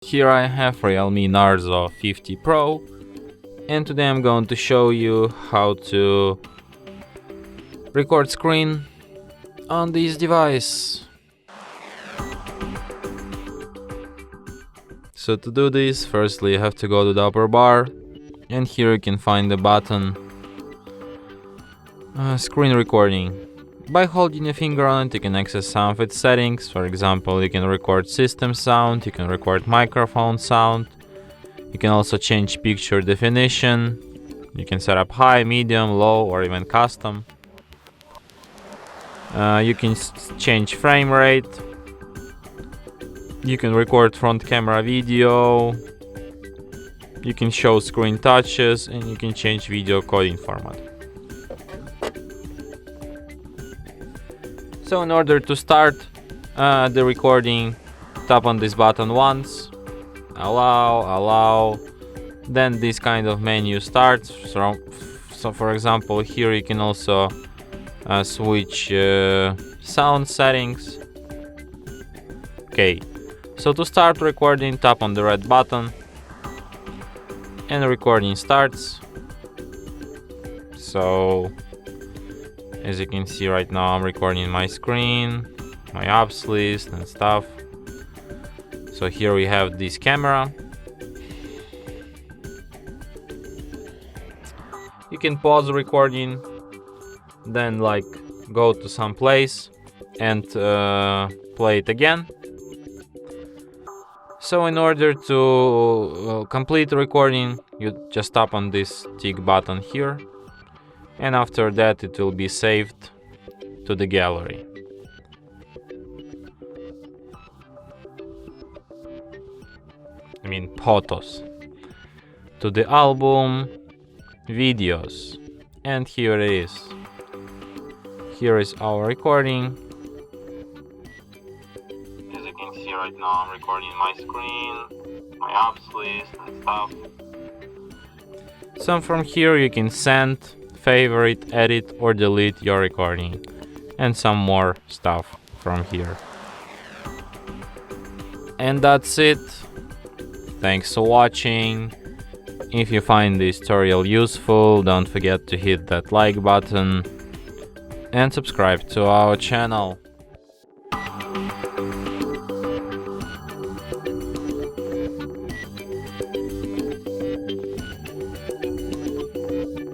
Here I have REALME Narzo 50 Pro, and today I'm going to show you how to record screen on this device. So to do this, firstly you have to go to the upper bar, and here you can find the button screen recording. By holding your finger on it, you can access some of its settings. For example, you can record system sound, you can record microphone sound, you can also change picture definition, you can set up high, medium, low, or even custom. You can change frame rate, you can record front camera video, you can show screen touches, and you can change video coding format. So in order to start the recording, tap on this button once, allow, then this kind of menu starts. So for example, here you can also switch sound settings. Okay, so to start recording, tap on the red button and recording starts. So as you can see right now, I'm recording my screen, my apps list and stuff. So here we have this camera. You can pause the recording, then go to some place and play it again. So in order to complete the recording, you just tap on this tick button here, and after that it will be saved to the gallery. I mean photos, to the album, videos, and here it is. Here is our recording. As you can see right now, I'm recording my screen, my apps list and stuff. So from here you can send, favorite, edit or delete your recording, and some more stuff from here. And that's it. Thanks for watching. If you find this tutorial useful, don't forget to hit that like button and subscribe to our channel.